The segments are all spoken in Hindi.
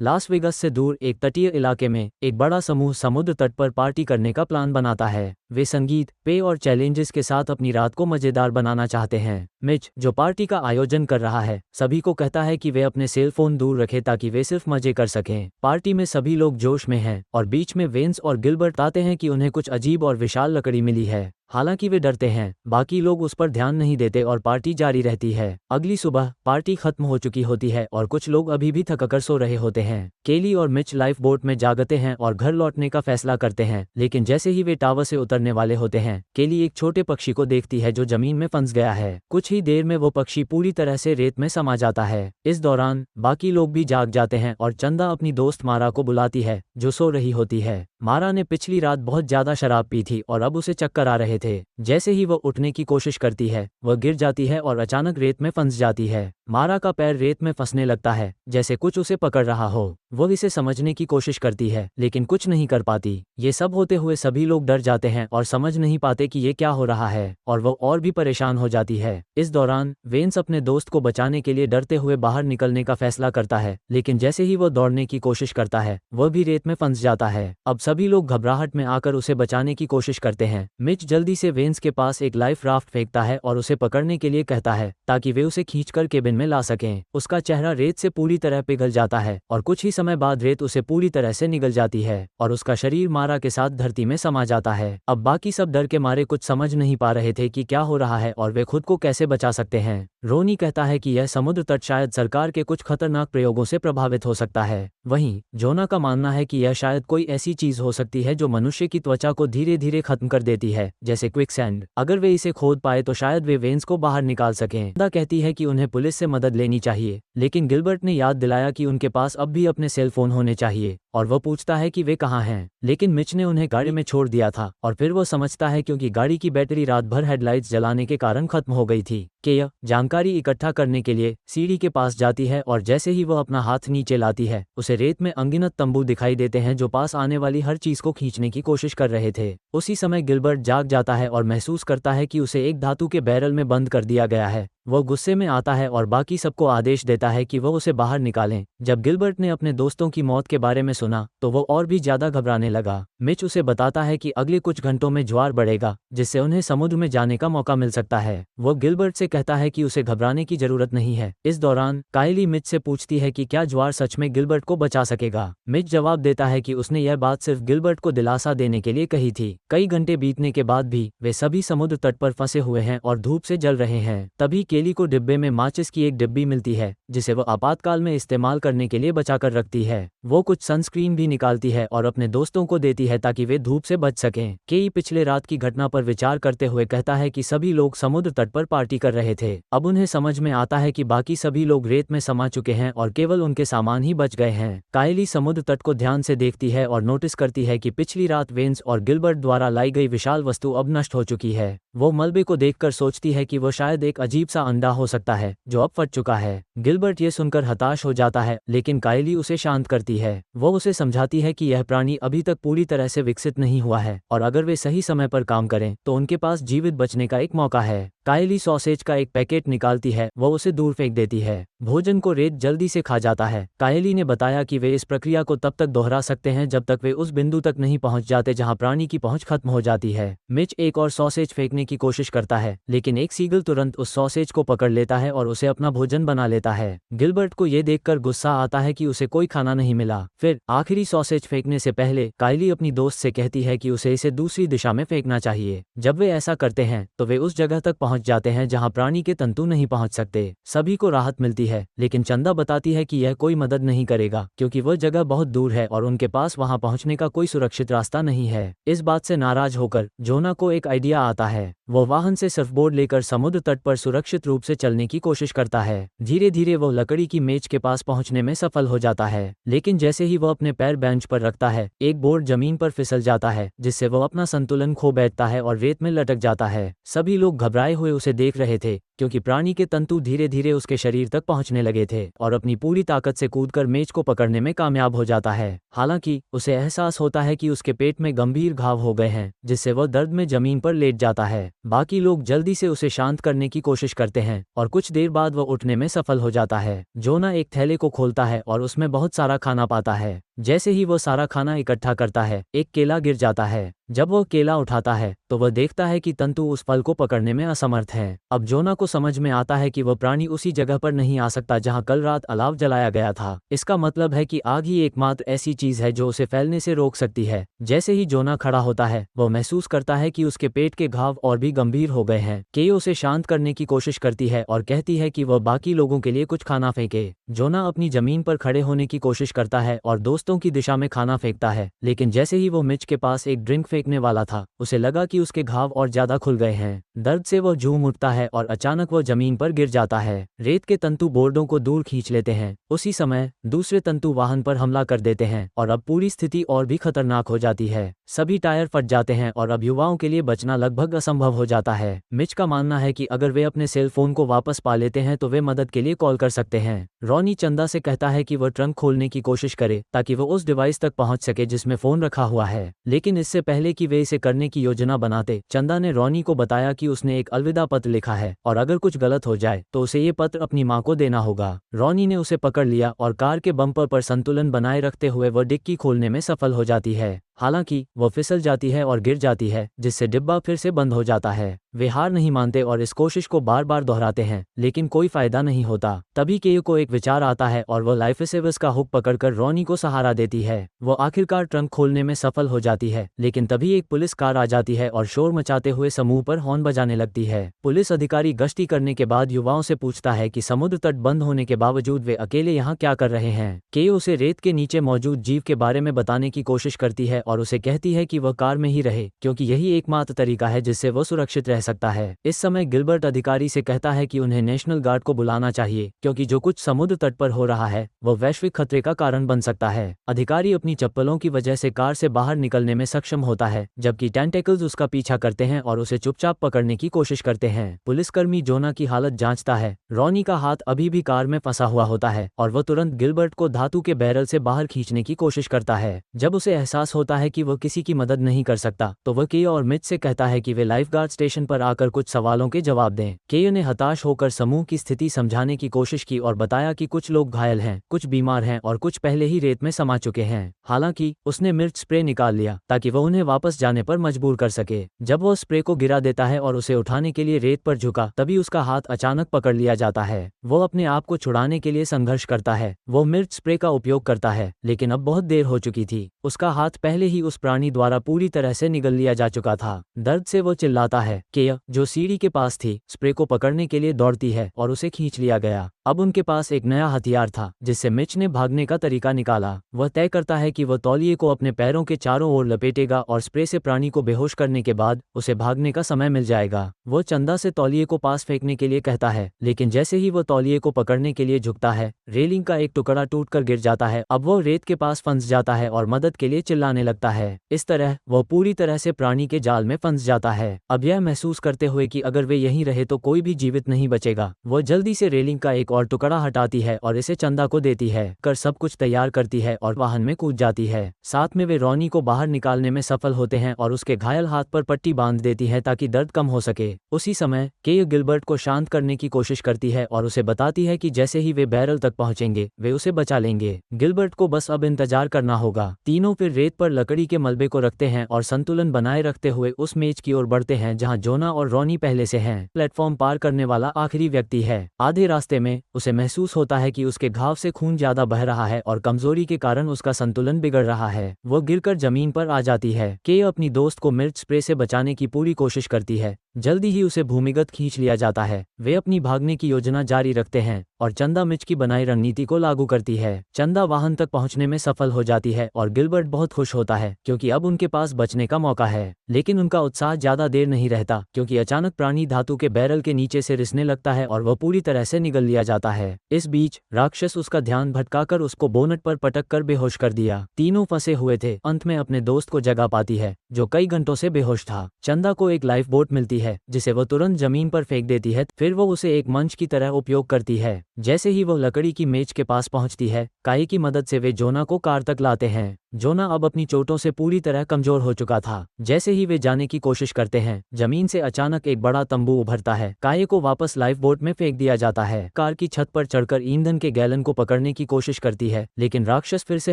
लास वेगास से दूर एक तटीय इलाके में एक बड़ा समूह समुद्र तट पर पार्टी करने का प्लान बनाता है। वे संगीत, पेय और चैलेंजेस के साथ अपनी रात को मजेदार बनाना चाहते हैं। मिच, जो पार्टी का आयोजन कर रहा है, सभी को कहता है कि वे अपने सेल फोन दूर रखें ताकि वे सिर्फ मजे कर सकें। पार्टी में सभी लोग जोश में हैं और बीच में वेंस और गिलबर्ट आते हैं कि उन्हें कुछ अजीब और विशाल लकड़ी मिली है। हालांकि वे डरते हैं, बाकी लोग उस पर ध्यान नहीं देते और पार्टी जारी रहती है। अगली सुबह पार्टी खत्म हो चुकी होती है और कुछ लोग अभी भी थककर सो रहे होते हैं। केली और मिच लाइफ बोट में जागते हैं और घर लौटने का फैसला करते हैं, लेकिन जैसे ही वे टावर से उतरने वाले होते हैं, केली एक छोटे पक्षी को देखती है जो जमीन में फंस गया है। कुछ ही देर में वो पक्षी पूरी तरह से रेत में समा जाता है। इस दौरान बाकी लोग भी जाग जाते हैं और चंदा अपनी दोस्त मारा को बुलाती है जो सो रही होती है। मारा ने पिछली रात बहुत ज्यादा शराब पी थी और अब उसे चक्कर आ रहे थे। जैसे ही वह उठने की कोशिश करती है, वह गिर जाती है और अचानक रेत में फंस जाती है। मारा का पैर रेत में फंसने लगता है, जैसे कुछ उसे पकड़ रहा हो। वह इसे समझने की कोशिश करती है, लेकिन कुछ नहीं कर पाती। ये सब होते हुए सभी लोग डर जाते हैं और समझ नहीं पाते कि ये क्या हो रहा है, और वह और भी परेशान हो जाती है। इस दौरान वेंस अपने दोस्त को बचाने के लिए डरते हुए बाहर निकलने का फैसला करता है, लेकिन जैसे ही वह दौड़ने की कोशिश करता है, वह भी रेत में फंस जाता है। अब सभी लोग घबराहट में आकर उसे बचाने की कोशिश करते हैं। मिच जल्दी से वेंस के पास एक लाइफ राफ्ट फेंकता है और उसे पकड़ने के लिए कहता है ताकि वे उसे खींचकर केबिन में ला सकें। उसका चेहरा रेत से पूरी तरह पिघल जाता है और कुछ ही समय बाद रेत उसे पूरी तरह से निगल जाती है और उसका शरीर मारा के साथ धरती में समा जाता है। अब बाकी सब डर के मारे कुछ समझ नहीं पा रहे थे कि क्या हो रहा है और वे खुद को कैसे बचा सकते हैं। रोनी कहता है कि यह समुद्र तट शायद सरकार के कुछ खतरनाक प्रयोगों से प्रभावित हो सकता है। वहीं जोना का मानना है कि यह शायद कोई ऐसी चीज हो सकती है जो मनुष्य की त्वचा को धीरे धीरे खत्म कर देती है, जैसे क्विकसैंड। अगर वे इसे खोद पाए तो शायद वे वेंस को बाहर निकाल सकें। दा कहती है कि उन्हें पुलिस से मदद लेनी चाहिए, लेकिन गिलबर्ट ने याद दिलाया कि उनके पास अब भी अपने सेल फोन होने चाहिए और वह पूछता है कि वे कहाँ हैं। लेकिन मिच ने उन्हें गाड़ी में छोड़ दिया था और फिर वो समझता है क्योंकि गाड़ी की बैटरी रात भर हेडलाइट्स जलाने के कारण खत्म हो गई थी। केया जानकारी इकट्ठा करने के लिए सीढ़ी के पास जाती है और जैसे ही वह अपना हाथ नीचे लाती है, उसे रेत में अनगिनत तंबू दिखाई देते हैं जो पास आने वाली हर चीज को खींचने की कोशिश कर रहे थे। उसी समय गिलबर्ट जाग जाता है और महसूस करता है कि उसे एक धातु के बैरल में बंद कर दिया गया है। वह गुस्से में आता है और बाकी सबको आदेश देता है कि वह उसे बाहर निकालें। जब गिलबर्ट ने अपने दोस्तों की मौत के बारे में सुना तो वह और भी ज्यादा घबराने लगा। मिच उसे बताता है कि अगले कुछ घंटों में ज्वार बढ़ेगा, जिससे उन्हें समुद्र में जाने का मौका मिल सकता है। वह गिलबर्ट से कहता है कि उसे घबराने की जरूरत नहीं है। इस दौरान कायली मिच से पूछती है कि क्या ज्वार सच में गिलबर्ट को बचा सकेगा। मिच जवाब देता है कि उसने यह बात सिर्फ गिलबर्ट को दिलासा देने के लिए कही थी। कई घंटे बीतने के बाद भी वे सभी समुद्र तट पर फंसे हुए हैं और धूप से जल रहे हैं। तभी केली को डिब्बे में माचिस की एक डिब्बी मिलती है, जिसे वह आपातकाल में इस्तेमाल करने के लिए बचाकर रखती है। वो कुछ सनस्क्रीन भी निकालती है और अपने दोस्तों को देती है ताकि वे धूप से बच सकें। केई पिछले रात की घटना पर विचार करते हुए कहता है कि सभी लोग समुद्र तट पर पार्टी कर रहे थे। अब उन्हें समझ में आता है कि बाकी सभी लोग रेत में समा चुके हैं और केवल उनके सामान ही बच गए हैं। कायली समुद्र तट को ध्यान से देखती है और नोटिस करती है कि पिछली रात वेंस और गिलबर्ट द्वारा लाई गई विशाल वस्तु अब नष्ट हो चुकी है। वो मलबे को देखकर सोचती है कि वो शायद एक अजीब सा अंडा हो सकता है जो अब फट चुका है। गिलबर्ट ये सुनकर हताश हो जाता है, लेकिन कायली उसे शांत करती है। वो उसे समझाती है कि यह प्राणी अभी तक पूरी तरह से विकसित नहीं हुआ है और अगर वे सही समय पर काम करें तो उनके पास जीवित बचने का एक मौका है। कायली सॉसेज का एक पैकेट निकालती है, वो उसे दूर फेंक देती है। भोजन को रेत जल्दी से खा जाता है। कायली ने बताया कि वे इस प्रक्रिया को तब तक दोहरा सकते हैं जब तक वे उस बिंदु तक नहीं पहुंच जाते जहां प्राणी की पहुंच खत्म हो जाती है। मिच एक और सॉसेज फेंकने की कोशिश करता है, लेकिन एक सीगल तुरंत उस सॉसेज को पकड़ लेता है और उसे अपना भोजन बना लेता है। गिलबर्ट को यह देखकर गुस्सा आता है कि उसे कोई खाना नहीं मिला। फिर आखिरी सॉसेज फेंकने से पहले कायली अपनी दोस्त से कहती है कि उसे इसे दूसरी दिशा में फेंकना चाहिए। जब वे ऐसा करते हैं तो वे उस जगह तक पहुंच जाते हैं जहां प्राणी के तंतु नहीं पहुंच सकते। सभी को राहत मिलती है, लेकिन चंदा बताती है कि यह कोई मदद नहीं करेगा क्योंकि वह जगह बहुत दूर है और उनके पास वहां पहुंचने का कोई सुरक्षित रास्ता नहीं है। इस बात से नाराज होकर जोना को एक आइडिया आता है। वो वाहन से सर्फबोर्ड लेकर समुद्र तट पर सुरक्षित रूप से चलने की कोशिश करता है। धीरे धीरे वो लकड़ी की मेज के पास पहुंचने में सफल हो जाता है, लेकिन जैसे ही वह अपने पैर बेंच पर रखता है, एक बोर्ड जमीन पर फिसल जाता है, जिससे वह अपना संतुलन खो बैठता है और रेत में लटक जाता है। सभी लोग घबराए हुए उसे देख रहे थे, क्योंकि प्राणी के तंतु धीरे धीरे उसके शरीर तक पहुंचने लगे थे और अपनी पूरी ताकत से कूदकर मेज को पकड़ने में कामयाब हो जाता है। हालांकि उसे एहसास होता है कि उसके पेट में गंभीर घाव हो गए हैं, जिससे वह दर्द में जमीन पर लेट जाता है। बाकी लोग जल्दी से उसे शांत करने की कोशिश करते हैं और कुछ देर बाद वह उठने में सफल हो जाता है। जोना एक थैले को खोलता है और उसमें बहुत सारा खाना पाता है। जैसे ही वो सारा खाना इकट्ठा करता है, एक केला गिर जाता है। जब वह केला उठाता है तो वह देखता है कि तंतु उस फल को पकड़ने में असमर्थ हैं। अब जोना को समझ में आता है कि वह प्राणी उसी जगह पर नहीं आ सकता जहां कल रात अलाव जलाया गया था। इसका मतलब है कि आग ही एकमात्र ऐसी चीज है जो उसे फैलने से रोक सकती है। जैसे ही जोना खड़ा होता है, वह महसूस करता है कि उसके पेट के घाव और भी गंभीर हो गए हैं। केयो उसे शांत करने की कोशिश करती है और कहती है कि वह बाकी लोगों के लिए कुछ खाना फेंके। जोना अपनी जमीन पर खड़े होने की कोशिश करता है और दोस्तों की दिशा में खाना फेंकता है, लेकिन जैसे ही वो मिच के पास एक ड्रिंक फेंकने वाला था, उसे लगा कि उसके घाव और ज्यादा खुल गए हैं। दर्द से वह झूम उठता है और अचानक वह जमीन पर गिर जाता है। रेत के तंतु बोर्डों को दूर खींच लेते हैं। उसी समय दूसरे तंतु वाहन पर हमला कर देते हैं और अब पूरी स्थिति और भी खतरनाक हो जाती है। सभी टायर फट जाते हैं और अब युवाओं के लिए बचना लगभग असंभव हो जाता है। मिच का मानना है कि अगर वे अपने सेल फोन को वापस पा लेते हैं तो वे मदद के लिए कॉल कर सकते हैं। रॉनी चंदा से कहता है कि वह ट्रंक खोलने की कोशिश करे ताकि वह उस डिवाइस तक पहुंच सके जिसमें फोन रखा हुआ है। लेकिन इससे पहले कि वे इसे करने की योजना बनाते, चंदा ने रॉनी को बताया कि उसने एक अलविदा पत्र लिखा है और अगर कुछ गलत हो जाए तो उसे ये पत्र अपनी मां को देना होगा। रॉनी ने उसे पकड़ लिया और कार के बम्पर पर संतुलन बनाए रखते हुए वह डिक्की खोलने में सफल हो जाती है। हालांकि वह फिसल जाती है और गिर जाती है, जिससे डिब्बा फिर से बंद हो जाता है। वे हार नहीं मानते और इस कोशिश को बार बार दोहराते हैं, लेकिन कोई फायदा नहीं होता। तभी केयू को एक विचार आता है और वह लाइफ सेवर्स का हुक पकड़कर रॉनी को सहारा देती है। वो आखिरकार ट्रंक खोलने में सफल हो जाती है, लेकिन तभी एक पुलिस कार आ जाती है और शोर मचाते हुए समूह पर हॉर्न बजाने लगती है। पुलिस अधिकारी गश्ती करने के बाद युवाओं से पूछता है कि समुद्र तट बंद होने के बावजूद वे अकेले यहाँ क्या कर रहे हैं। केयू उसे रेत के नीचे मौजूद जीव के बारे में बताने की कोशिश करती है और उसे कहती है कि वह कार में ही रहे, क्योंकि यही एकमात्र तरीका है जिससे वह सुरक्षित रह सकता है। इस समय गिलबर्ट अधिकारी से कहता है कि उन्हें नेशनल गार्ड को बुलाना चाहिए, क्योंकि जो कुछ समुद्र तट पर हो रहा है वह वैश्विक खतरे का कारण बन सकता है। अधिकारी अपनी चप्पलों की वजह से कार से बाहर निकलने में सक्षम होता है, जबकि टेंटेकल्स उसका पीछा करते हैं और उसे चुपचाप पकड़ने की कोशिश करते हैं। पुलिसकर्मी जोना की हालत जांचता है। रॉनी का हाथ अभी भी कार में फंसा हुआ होता है और वह तुरंत गिलबर्ट को धातु के बैरल से बाहर खींचने की कोशिश करता है। जब उसे एहसास होता है कि वह किसी की मदद नहीं कर सकता, तो वह केयो और मिच से कहता है कि वे लाइफगार्ड स्टेशन पर आकर कुछ सवालों के जवाब दें। केयो ने हताश होकर समूह की स्थिति समझाने की कोशिश की और बताया कि कुछ लोग घायल हैं, कुछ बीमार हैं और कुछ पहले ही रेत में समा चुके हैं। हालांकि उसने मिर्च स्प्रे निकाल लिया ताकि वह उन्हें वापस जाने पर मजबूर कर सके। जब वह स्प्रे को गिरा देता है और उसे उठाने के लिए रेत पर झुका, तभी उसका हाथ अचानक पकड़ लिया जाता है। वो अपने आप को छुड़ाने के लिए संघर्ष करता है। वो मिर्च स्प्रे का उपयोग करता है, लेकिन अब बहुत देर हो चुकी थी। उसका हाथ पहले ही उस प्राणी द्वारा पूरी तरह से निगल लिया जा चुका था। दर्द से वो चिल्लाता है। केया, जो सीढ़ी के पास थी, स्प्रे को पकड़ने के लिए दौड़ती है और उसे खींच लिया गया। अब उनके पास एक नया हथियार था, जिससे मिच ने भागने का तरीका निकाला। वह तय करता है कि वह तौलिए को अपने पैरों के चारों ओर लपेटेगा और स्प्रे से प्राणी को बेहोश करने के बाद उसे भागने का समय मिल जाएगा। वो चंदा से तौलिए को पास फेंकने के लिए कहता है, लेकिन जैसे ही वह तौलिए को पकड़ने के लिए झुकता है, रेलिंग का एक टुकड़ा टूटकर गिर जाता है। अब वो रेत के पास फंस जाता है और मदद के लिए चिल्लाने लगता है। इस तरह वह पूरी तरह से प्राणी के जाल में फंस जाता है। अब यह महसूस करते हुए कि अगर वे यहीं रहे तो कोई भी जीवित नहीं बचेगा, वह जल्दी से रेलिंग का एक और टुकड़ा हटाती है और इसे चंदा को देती है। कर सब कुछ तैयार करती है और वाहन में कूद जाती है। साथ में वे रॉनी को बाहर निकालने में सफल होते हैं और उसके घायल हाथ पर पट्टी बांध देती है ताकि दर्द कम हो सके। उसी समय केय गिलबर्ट को शांत करने की कोशिश करती है और उसे बताती है कि जैसे ही वे बैरल तक पहुंचेंगे वे उसे बचा लेंगे। गिलबर्ट को बस अब इंतजार करना होगा। तीनों फिर रेत पर लकड़ी के मलबे को रखते हैं और संतुलन बनाए रखते हुए उस मेज की ओर बढ़ते हैं जहां जोना और रॉनी पहले से हैं। प्लेटफॉर्म पार करने वाला आखिरी व्यक्ति है। आधे रास्ते में उसे महसूस होता है कि उसके घाव से खून ज्यादा बह रहा है और कमजोरी के कारण उसका संतुलन बिगड़ रहा है। वो गिरकर जमीन पर आ जाती है। के अपनी दोस्त को मिर्च स्प्रे से बचाने की पूरी कोशिश करती है। जल्दी ही उसे भूमिगत खींच लिया जाता है। वे अपनी भागने की योजना जारी रखते हैं और चंदा मिच की बनाई रणनीति को लागू करती है। चंदा वाहन तक पहुंचने में सफल हो जाती है और गिलबर्ट बहुत खुश होता है क्योंकि अब उनके पास बचने का मौका है। लेकिन उनका उत्साह ज्यादा देर नहीं रहता क्योंकि अचानक प्राणी धातु के बैरल के नीचे से रिसने लगता है और वह पूरी तरह से निगल लिया जाता है। इस बीच राक्षस उसका ध्यान भटकाकर उसको बोनट पर पटक कर बेहोश कर दिया। तीनों फंसे हुए थे। अंत में अपने दोस्त को जगा पाती है जो कई घंटों से बेहोश था। चंदा को एक लाइफ बोट मिलती है है जिसे वो तुरंत जमीन पर फेंक देती है। फिर वो उसे एक मंच की तरह उपयोग करती है। जैसे ही वो लकड़ी की मेज के पास पहुंचती है, काई की मदद से वे जोना को कार तक लाते हैं। जोना अब अपनी चोटों से पूरी तरह कमजोर हो चुका था। जैसे ही वे जाने की कोशिश करते हैं, जमीन से अचानक एक बड़ा तंबू उभरता है। काये को वापस लाइफ बोट में फेंक दिया जाता है। कार की छत पर चढ़कर ईंधन के गैलन को पकड़ने की कोशिश करती है, लेकिन राक्षस फिर से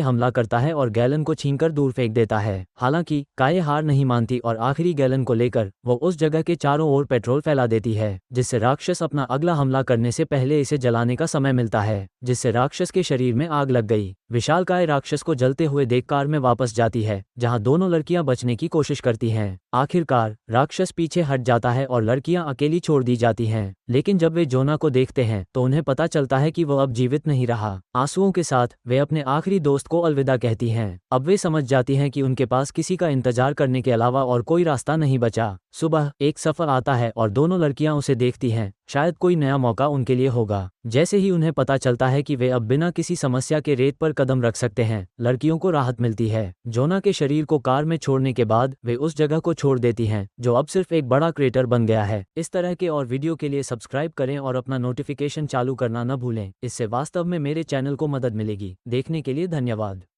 हमला करता है और गैलन को छीनकर दूर फेंक देता है। हालांकि काये हार नहीं मानती और आखिरी गैलन को लेकर वो उस जगह के चारों ओर पेट्रोल फैला देती है, जिससे राक्षस अपना अगला हमला करने से पहले इसे जलाने का समय मिलता है, जिससे राक्षस के शरीर में आग लग गई। विशालकाय राक्षस को जलते हुए देख कार में वापस जाती है, जहां दोनों लड़कियां बचने की कोशिश करती हैं। आखिरकार राक्षस पीछे हट जाता है और लड़कियां अकेली छोड़ दी जाती हैं। लेकिन जब वे जोना को देखते हैं तो उन्हें पता चलता है कि वो अब जीवित नहीं रहा। आंसुओं के साथ वे अपने आखिरी दोस्त को अलविदा कहती हैं। अब वे समझ जाती हैं कि उनके पास किसी का इंतजार करने के अलावा और कोई रास्ता नहीं बचा। सुबह एक सफर आता है और दोनों लड़कियां उसे देखती हैं, शायद कोई नया मौका उनके लिए होगा। जैसे ही उन्हें पता चलता है कि वे अब बिना किसी समस्या के रेत पर कदम रख सकते हैं, लड़कियों को राहत मिलती है। जोना के शरीर को कार में छोड़ने के बाद वे उस जगह को छोड़ देती हैं, जो अब सिर्फ एक बड़ा क्रेटर बन गया है। इस तरह के और वीडियो के लिए सब्सक्राइब करें और अपना नोटिफिकेशन चालू करना न भूलें। इससे वास्तव में मेरे चैनल को मदद मिलेगी। देखने के लिए धन्यवाद।